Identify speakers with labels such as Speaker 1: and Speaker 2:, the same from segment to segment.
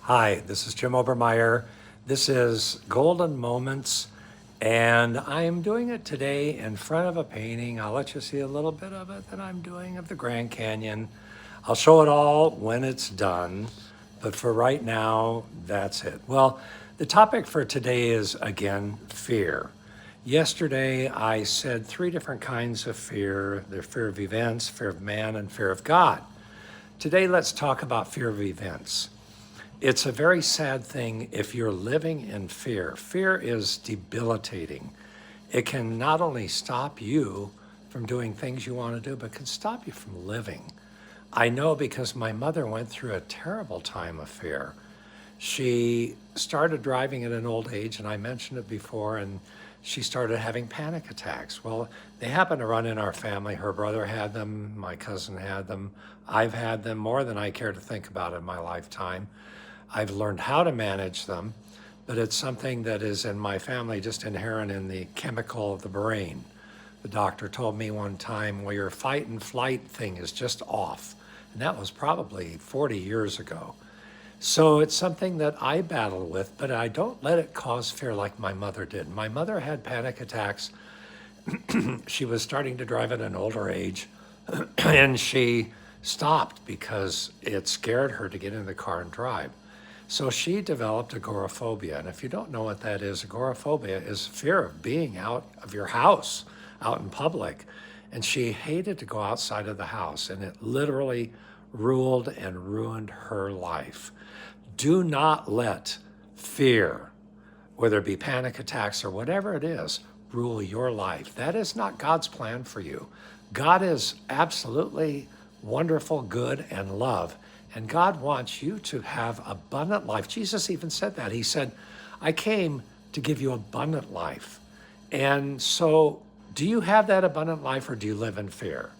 Speaker 1: Hi, this is Jim Obermeyer. This is Golden Moments, and I am doing it today in front of a painting. I'll let you see a little bit of it that I'm doing of the Grand Canyon. I'll show it all when it's done, but for right now, that's it. Well, the topic for today is, again, fear. Yesterday, I said three different kinds of fear: the fear of events, fear of man, and fear of God. Today, let's talk about fear of events. It's a very sad thing if you're living in fear. Fear is debilitating. It can not only stop you from doing things you want to do, but can stop you from living. I know because my mother went through a terrible time of fear. She started driving at an old age, and I mentioned it before, and she started having panic attacks. Well, they happen to run in our family. Her brother had them, my cousin had them. I've had them more than I care to think about in my lifetime. I've learned how to manage them, but it's something that is in my family, just inherent in the chemical of the brain. The doctor told me one time, well, your fight and flight thing is just off. And that was probably 40 years ago. So it's something that I battle with, but I don't let it cause fear like my mother did. My mother had panic attacks. She was starting to drive at an older age, and she stopped because it scared her to get in the car and drive. So she developed agoraphobia. And if you don't know what that is, agoraphobia is fear of being out of your house, out in public. And she hated to go outside of the house, and it literally ruled and ruined her life. Do not let fear, whether it be panic attacks or whatever it is, rule your life. That is not God's plan for you. God is absolutely wonderful, good, and love. And God wants you to have abundant life. Jesus even said that. He said, I came to give you abundant life. And so, do you have that abundant life, or do you live in fear?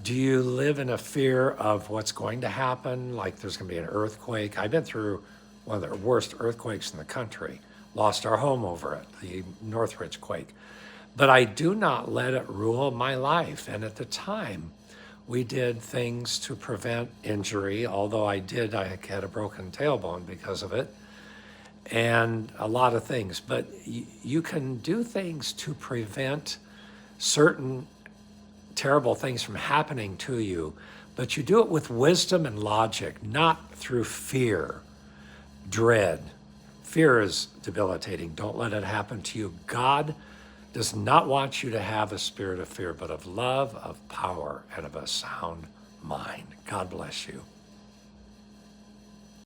Speaker 1: Do you live in a fear of what's going to happen? Like there's going to be an earthquake. I've been through one of the worst earthquakes in the country. Lost our home over it, the Northridge quake. But I do not let it rule my life. And at the time, we did things to prevent injury, although I had a broken tailbone because of it, and a lot of things. But you can do things to prevent certain terrible things from happening to you, but you do it with wisdom and logic, not through fear, dread. Fear is debilitating. Don't let it happen to you. God does not want you to have a spirit of fear, but of love, of power, and of a sound mind. God bless you.